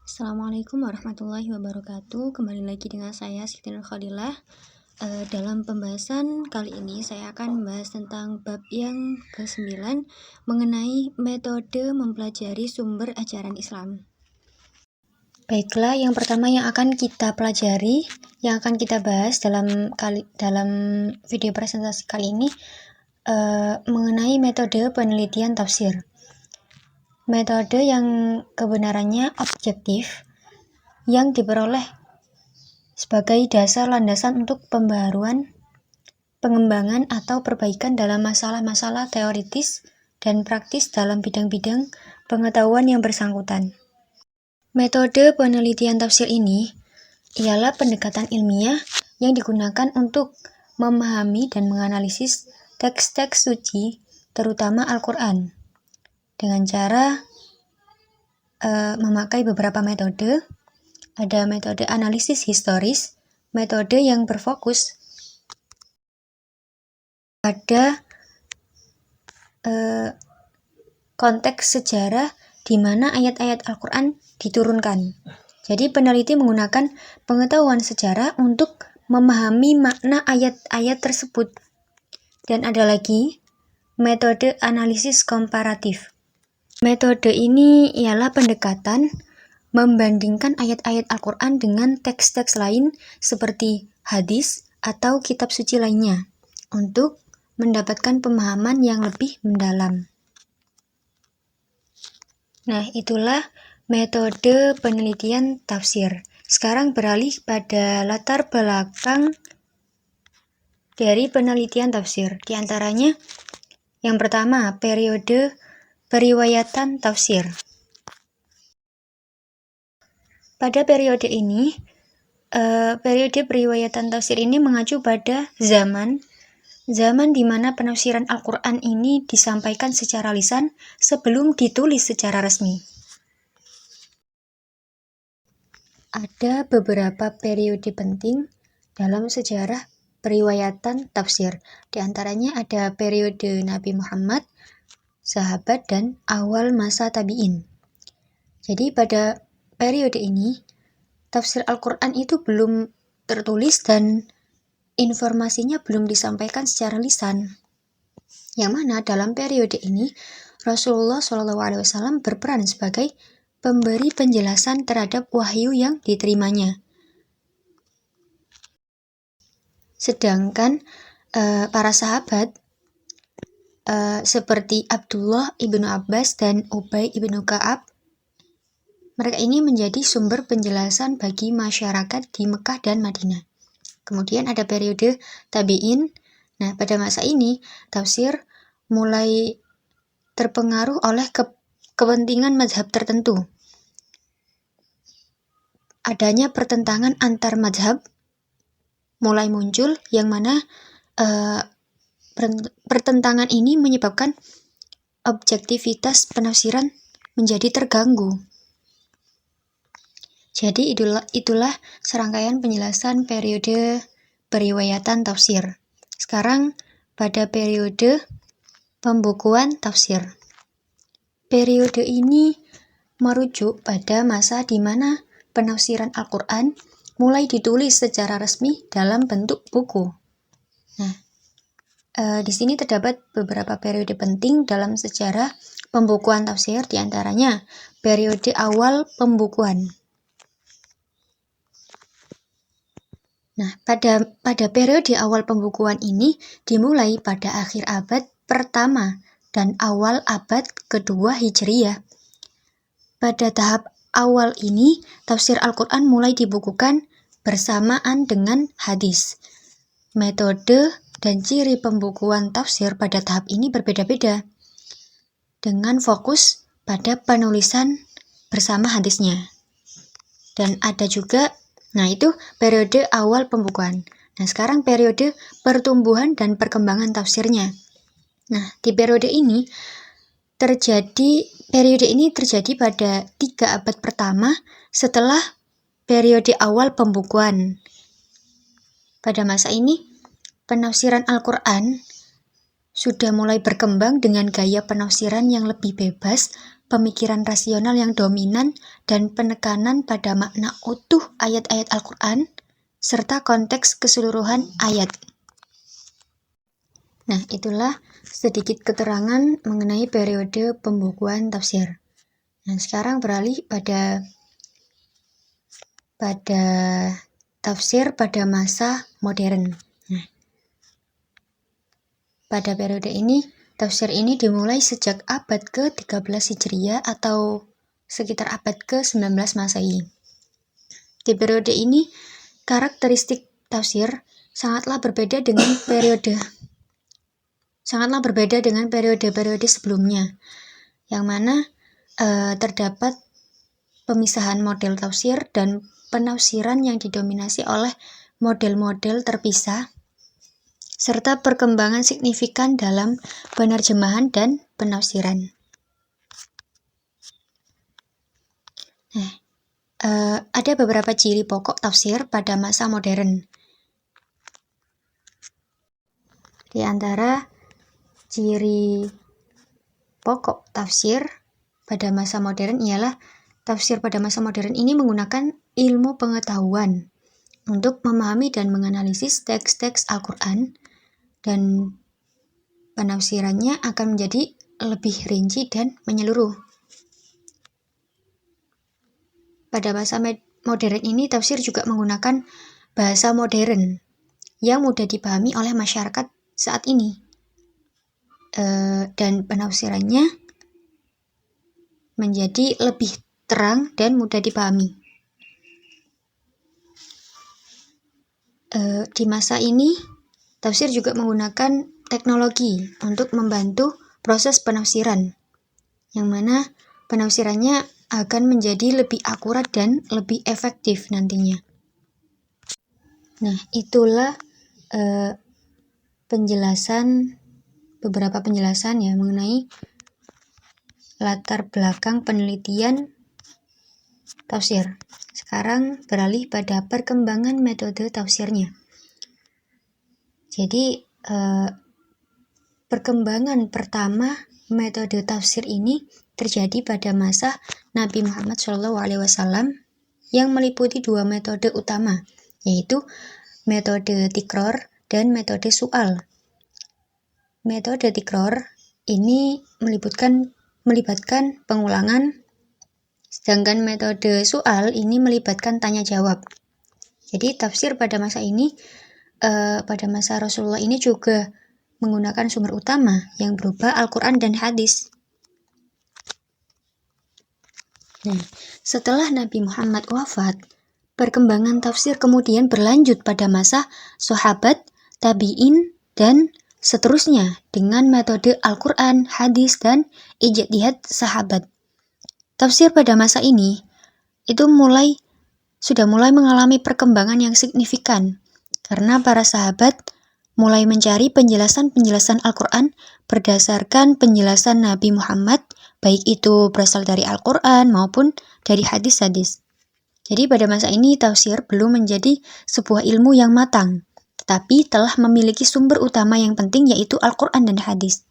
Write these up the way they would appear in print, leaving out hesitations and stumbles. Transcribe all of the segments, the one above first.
Assalamualaikum warahmatullahi wabarakatuh. Kembali lagi dengan saya Siti Nurkhalilah. Dalam pembahasan kali ini saya akan membahas tentang bab yang ke-9 mengenai metode mempelajari sumber ajaran Islam. Baiklah, yang pertama yang akan kita pelajari, yang akan kita bahas dalam video presentasi kali ini mengenai metode penelitian tafsir. Metode yang kebenarannya objektif yang diperoleh sebagai dasar landasan untuk pembaharuan, pengembangan atau perbaikan dalam masalah-masalah teoritis dan praktis dalam bidang-bidang pengetahuan yang bersangkutan. Metode penelitian tafsir ini ialah pendekatan ilmiah yang digunakan untuk memahami dan menganalisis teks-teks suci, terutama Al-Quran, dengan cara memakai beberapa metode. Ada metode analisis historis, metode yang berfokus pada konteks sejarah di mana ayat-ayat Al-Quran diturunkan. Jadi peneliti menggunakan pengetahuan sejarah untuk memahami makna ayat-ayat tersebut. Dan ada lagi metode analisis komparatif. Metode ini ialah pendekatan membandingkan ayat-ayat Al-Quran dengan teks-teks lain seperti hadis atau kitab suci lainnya untuk mendapatkan pemahaman yang lebih mendalam. Nah, itulah metode penelitian tafsir. Sekarang beralih pada latar belakang dari penelitian tafsir. Di antaranya, yang pertama, periode periwayatan tafsir. Pada periode ini, periode periwayatan tafsir ini mengacu pada zaman di mana penafsiran Al-Quran ini disampaikan secara lisan sebelum ditulis secara resmi. Ada beberapa periode penting dalam sejarah periwayatan tafsir. Di antaranya ada periode Nabi Muhammad, sahabat, dan awal masa tabi'in. Jadi pada periode ini, tafsir Al-Quran itu belum tertulis dan informasinya belum disampaikan secara lisan. Yang mana dalam periode ini, Rasulullah SAW berperan sebagai pemberi penjelasan terhadap wahyu yang diterimanya. Sedangkan para sahabat seperti Abdullah ibnu Abbas dan Ubay ibnu Ka'ab, mereka ini menjadi sumber penjelasan bagi masyarakat di Mekah dan Madinah. Kemudian ada periode tabi'in. Nah, pada masa ini tafsir mulai terpengaruh oleh kepentingan mazhab tertentu. Adanya pertentangan antar mazhab mulai muncul, yang mana pertentangan ini menyebabkan objektivitas penafsiran menjadi terganggu. Jadi itulah serangkaian penjelasan periode periwayatan tafsir. Sekarang pada periode pembukuan tafsir. Periode ini merujuk pada masa di mana penafsiran Al-Quran mulai ditulis secara resmi dalam bentuk buku. Nah, di sini terdapat beberapa periode penting dalam sejarah pembukuan tafsir, di antaranya periode awal pembukuan. Nah, pada periode awal pembukuan ini dimulai pada akhir abad pertama dan awal abad kedua Hijriyah. Pada tahap awal ini, tafsir Al-Quran mulai dibukukan bersamaan dengan hadis. Metode dan ciri pembukuan tafsir pada tahap ini berbeda-beda, dengan fokus pada penulisan bersama hadisnya. Dan ada juga, nah itu periode awal pembukuan. Nah, sekarang periode pertumbuhan dan perkembangan tafsirnya. Nah, di periode ini terjadi pada 3 abad pertama setelah periode awal pembukuan. Pada masa ini, penafsiran Al-Quran sudah mulai berkembang dengan gaya penafsiran yang lebih bebas pemikiran rasional yang dominan, dan penekanan pada makna utuh ayat-ayat Al-Quran, serta konteks keseluruhan ayat. Nah, itulah sedikit keterangan mengenai periode pembukuan tafsir. Nah, sekarang beralih pada tafsir pada masa modern. Nah, pada periode ini, tafsir ini dimulai sejak abad ke-13 Hijriah atau sekitar abad ke-19 Masehi. Di periode ini, karakteristik tafsir sangatlah berbeda dengan periode-periode sebelumnya, yang mana terdapat pemisahan model tafsir dan penafsiran yang didominasi oleh model-model terpisah, serta perkembangan signifikan dalam penerjemahan dan penafsiran. Nah, ada beberapa ciri pokok tafsir pada masa modern. Di antara ciri pokok tafsir pada masa modern ialah tafsir pada masa modern ini menggunakan ilmu pengetahuan untuk memahami dan menganalisis teks-teks Al-Quran, dan penafsirannya akan menjadi lebih rinci dan menyeluruh. Pada masa modern ini, tafsir juga menggunakan bahasa modern yang mudah dipahami oleh masyarakat saat ini, dan penafsirannya menjadi lebih terang dan mudah dipahami. Di masa ini, tafsir juga menggunakan teknologi untuk membantu proses penafsiran, yang mana penafsirannya akan menjadi lebih akurat dan lebih efektif nantinya. Nah, itulah beberapa penjelasan ya mengenai latar belakang penelitian tafsir. Sekarang beralih pada perkembangan metode tafsirnya. Jadi, perkembangan pertama metode tafsir ini terjadi pada masa Nabi Muhammad SAW yang meliputi dua metode utama, yaitu metode tikror dan metode su'al. Metode tikror ini melibatkan pengulangan, sedangkan metode su'al ini melibatkan tanya jawab. Jadi tafsir pada masa ini, pada masa Rasulullah ini juga menggunakan sumber utama yang berupa Al-Quran dan hadis. Nah, setelah Nabi Muhammad wafat, perkembangan tafsir kemudian berlanjut pada masa sahabat, tabi'in, dan seterusnya dengan metode Al-Quran, hadis, dan ijtihad sahabat. Tafsir pada masa ini itu sudah mulai mengalami perkembangan yang signifikan karena para sahabat mulai mencari penjelasan-penjelasan Al-Quran berdasarkan penjelasan Nabi Muhammad, baik itu berasal dari Al-Quran maupun dari hadis-hadis. Jadi pada masa ini tafsir belum menjadi sebuah ilmu yang matang, tetapi telah memiliki sumber utama yang penting, yaitu Al-Quran dan hadis.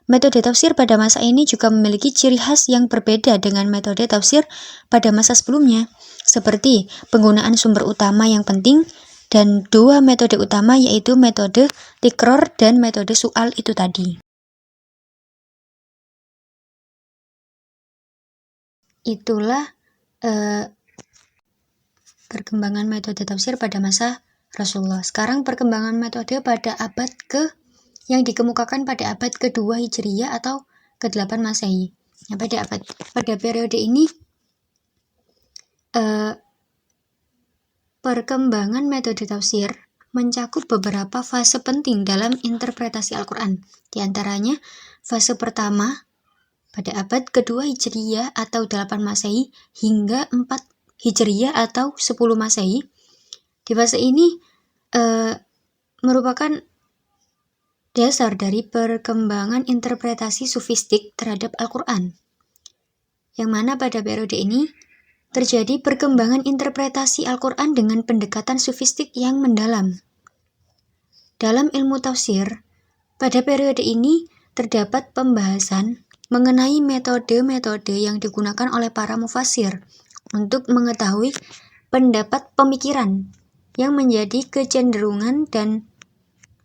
Metode tafsir pada masa ini juga memiliki ciri khas yang berbeda dengan metode tafsir pada masa sebelumnya, seperti penggunaan sumber utama yang penting dan dua metode utama, yaitu metode tikror dan metode su'al itu tadi. Itulah perkembangan metode tafsir pada masa Rasulullah. Sekarang perkembangan metode pada yang dikemukakan pada abad kedua Hijriyah atau ke-8 Masehi. Nah, pada periode ini perkembangan metode tafsir mencakup beberapa fase penting dalam interpretasi Al-Quran. Di antaranya, fase pertama pada abad kedua Hijriyah atau 8 Masehi hingga 4 Hijriyah atau 10 Masehi. Di fase ini merupakan dasar dari perkembangan interpretasi sufistik terhadap Al-Quran, yang mana pada periode ini terjadi perkembangan interpretasi Al-Quran dengan pendekatan sufistik yang mendalam. Dalam ilmu tafsir, pada periode ini terdapat pembahasan mengenai metode-metode yang digunakan oleh para mufassir untuk mengetahui pendapat pemikiran yang menjadi kecenderungan dan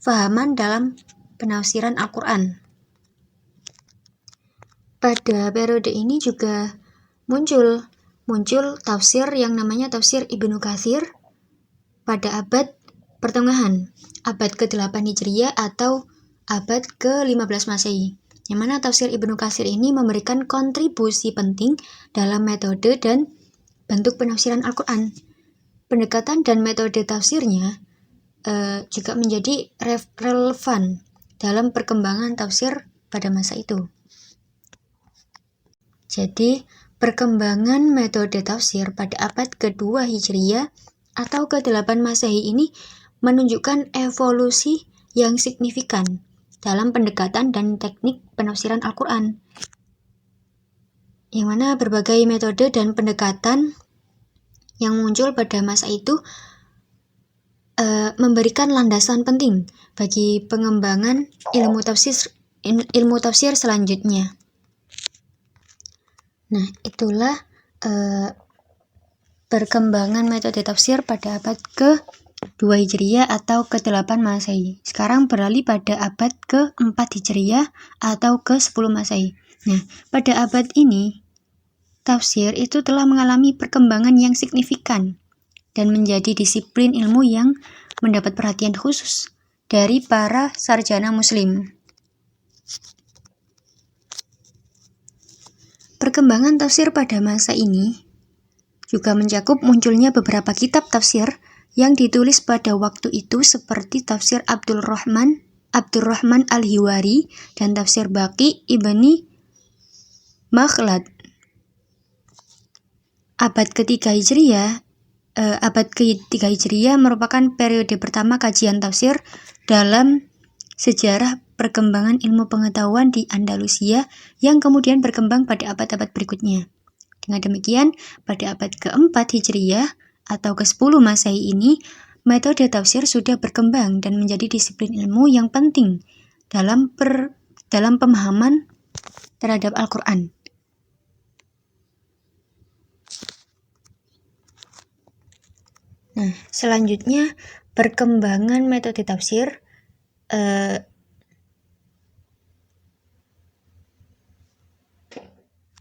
fahaman dalam penafsiran Al-Quran. Pada periode ini juga muncul tafsir yang namanya tafsir Ibnu Katsir pada abad pertengahan, abad ke-8 Hijriah atau abad ke-15 Masehi. Yang mana tafsir Ibnu Katsir ini memberikan kontribusi penting dalam metode dan bentuk penafsiran Al-Quran. Pendekatan dan metode tafsirnya juga menjadi relevan dalam perkembangan tafsir pada masa itu. Jadi, perkembangan metode tafsir pada abad ke-2 Hijriah atau ke-8 Masehi ini menunjukkan evolusi yang signifikan dalam pendekatan dan teknik penafsiran Al-Quran, yang mana berbagai metode dan pendekatan yang muncul pada masa itu memberikan landasan penting bagi pengembangan ilmu tafsir selanjutnya. Nah, itulah perkembangan metode tafsir pada abad ke-2 Hijriah atau ke-8 Masehi. Sekarang beralih pada abad ke-4 Hijriah atau ke-10 Masehi. Nah, pada abad ini, tafsir itu telah mengalami perkembangan yang signifikan dan menjadi disiplin ilmu yang mendapat perhatian khusus dari para sarjana muslim. Perkembangan tafsir pada masa ini juga mencakup munculnya beberapa kitab tafsir yang ditulis pada waktu itu seperti tafsir Abdurrahman Al-Hiwari dan tafsir Baqi ibni Makhlad. Abad ke-3 Hijriah merupakan periode pertama kajian tafsir dalam sejarah perkembangan ilmu pengetahuan di Andalusia yang kemudian berkembang pada abad-abad berikutnya. Dengan demikian, pada abad ke-4 Hijriah atau ke-10 Masehi ini, metode tafsir sudah berkembang dan menjadi disiplin ilmu yang penting dalam pemahaman terhadap Al-Quran. Nah, selanjutnya perkembangan metode tafsir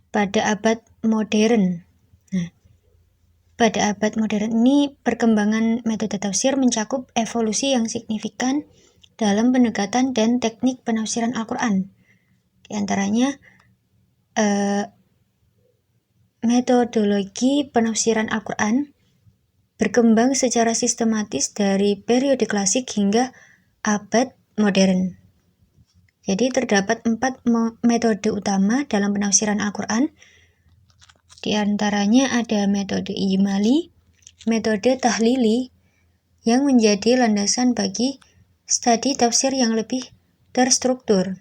pada abad modern. Nah, pada abad modern ini perkembangan metode tafsir mencakup evolusi yang signifikan dalam pendekatan dan teknik penafsiran Al-Quran. Di antaranya metodologi penafsiran Al-Quran berkembang secara sistematis dari periode klasik hingga abad modern. Jadi terdapat 4 metode utama dalam penafsiran Al-Quran. Di antaranya ada metode ijmali, metode tahlili, yang menjadi landasan bagi studi tafsir yang lebih terstruktur.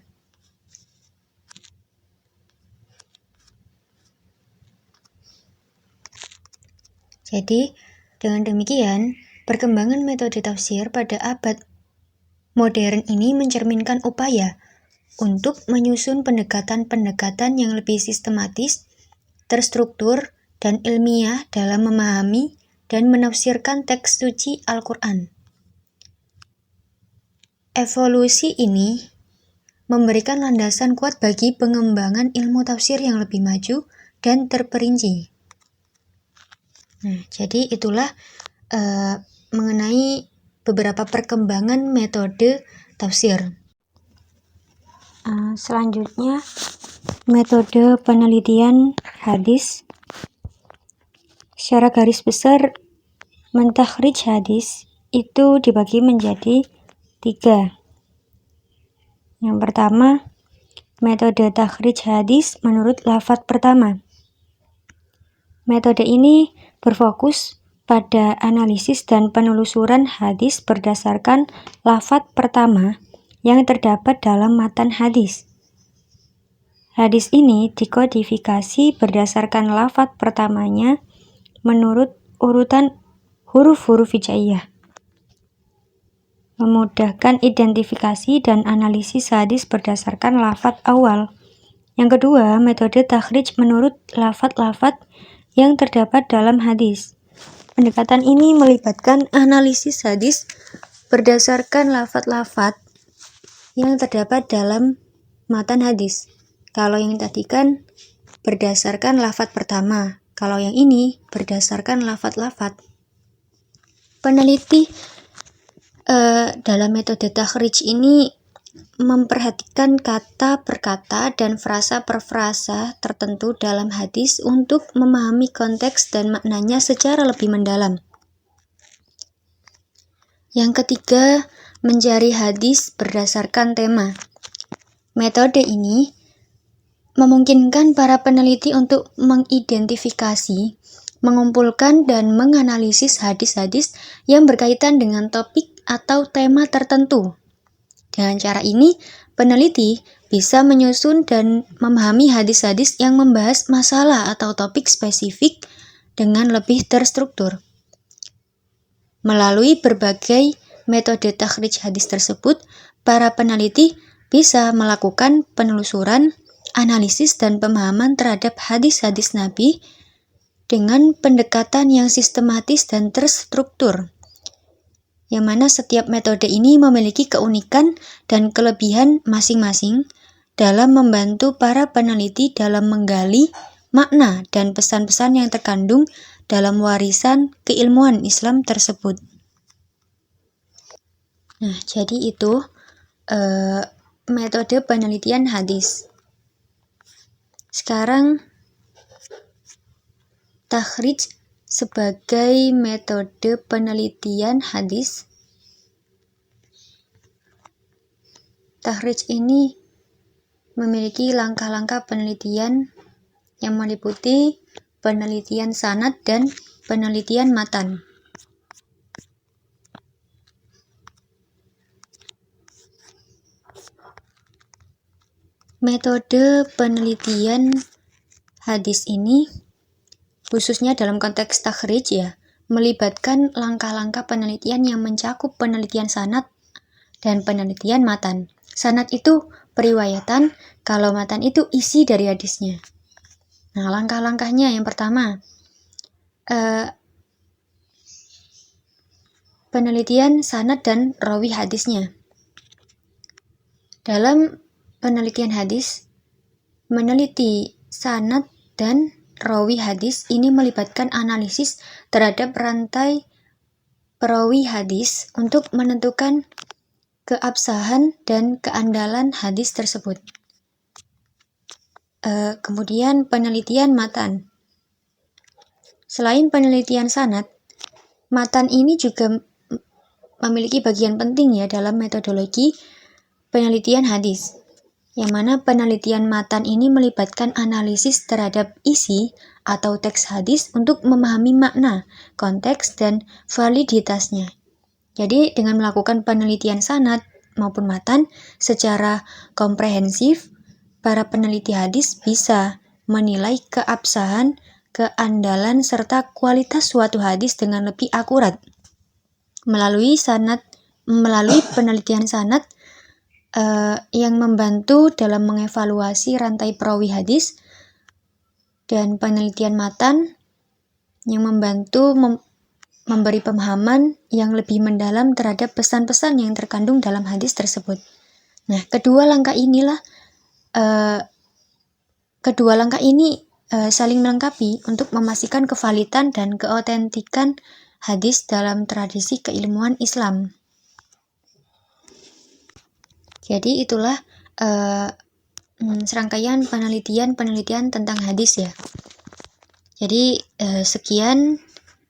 Jadi, dengan demikian, perkembangan metode tafsir pada abad modern ini mencerminkan upaya untuk menyusun pendekatan-pendekatan yang lebih sistematis, terstruktur, dan ilmiah dalam memahami dan menafsirkan teks suci Al-Quran. Evolusi ini memberikan landasan kuat bagi pengembangan ilmu tafsir yang lebih maju dan terperinci. Nah, jadi itulah mengenai beberapa perkembangan metode tafsir. Selanjutnya, metode penelitian hadis. Secara garis besar, mentakhrij hadis itu dibagi menjadi 3. Yang pertama, metode takhrij hadis menurut lafadz pertama. Metode ini berfokus pada analisis dan penelusuran hadis berdasarkan lafadz pertama yang terdapat dalam matan hadis. Hadis ini dikodifikasi berdasarkan lafadz pertamanya menurut urutan huruf-huruf hijaiyah, memudahkan identifikasi dan analisis hadis berdasarkan lafadz awal Yang kedua, metode takhrij menurut lafadz-lafadz yang terdapat dalam hadis. Pendekatan ini melibatkan analisis hadis berdasarkan lafadz-lafadz yang terdapat dalam matan hadis. Kalau yang tadi kan berdasarkan lafadz pertama, kalau yang ini berdasarkan lafadz-lafadz. Peneliti dalam metode takhrij ini memperhatikan kata per kata dan frasa per frasa tertentu dalam hadis untuk memahami konteks dan maknanya secara lebih mendalam. Yang ketiga, mencari hadis berdasarkan tema. Metode ini memungkinkan para peneliti untuk mengidentifikasi, mengumpulkan dan menganalisis hadis-hadis yang berkaitan dengan topik atau tema tertentu. Dengan cara ini, peneliti bisa menyusun dan memahami hadis-hadis yang membahas masalah atau topik spesifik dengan lebih terstruktur. Melalui berbagai metode takhrij hadis tersebut, para peneliti bisa melakukan penelusuran, analisis, dan pemahaman terhadap hadis-hadis Nabi dengan pendekatan yang sistematis dan terstruktur, yang mana setiap metode ini memiliki keunikan dan kelebihan masing-masing dalam membantu para peneliti dalam menggali makna dan pesan-pesan yang terkandung dalam warisan keilmuan Islam tersebut. Nah, jadi itu metode penelitian hadis. Sekarang takhrij sebagai metode penelitian hadis. Takhrij ini memiliki langkah-langkah penelitian yang meliputi penelitian sanad dan penelitian matan. Metode penelitian hadis ini, khususnya dalam konteks takhrij ya, melibatkan langkah-langkah penelitian yang mencakup penelitian sanad dan penelitian matan. Sanad itu periwayatan, kalau matan itu isi dari hadisnya. Nah, langkah-langkahnya yang pertama, penelitian sanad dan rawi hadisnya. Dalam penelitian hadis, meneliti sanad dan rawi hadis ini melibatkan analisis terhadap rantai perawi hadis untuk menentukan keabsahan dan keandalan hadis tersebut. Kemudian penelitian matan. Selain penelitian sanad, matan ini juga memiliki bagian penting ya dalam metodologi penelitian hadis, yang mana penelitian matan ini melibatkan analisis terhadap isi atau teks hadis untuk memahami makna, konteks, dan validitasnya. Jadi dengan melakukan penelitian sanad maupun matan secara komprehensif, para peneliti hadis bisa menilai keabsahan, keandalan, serta kualitas suatu hadis dengan lebih akurat. Melalui penelitian sanad yang membantu dalam mengevaluasi rantai perawi hadis, dan penelitian matan yang membantu memberi pemahaman yang lebih mendalam terhadap pesan-pesan yang terkandung dalam hadis tersebut. Nah, kedua langkah ini saling melengkapi untuk memastikan kevalidan dan keautentikan hadis dalam tradisi keilmuan Islam. Jadi itulah serangkaian penelitian tentang hadis ya. Jadi sekian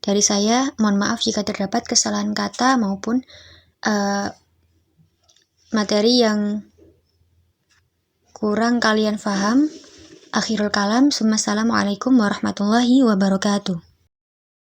dari saya, mohon maaf jika terdapat kesalahan kata maupun materi yang kurang kalian paham. Akhirul kalam, Assalamualaikum warahmatullahi wabarakatuh.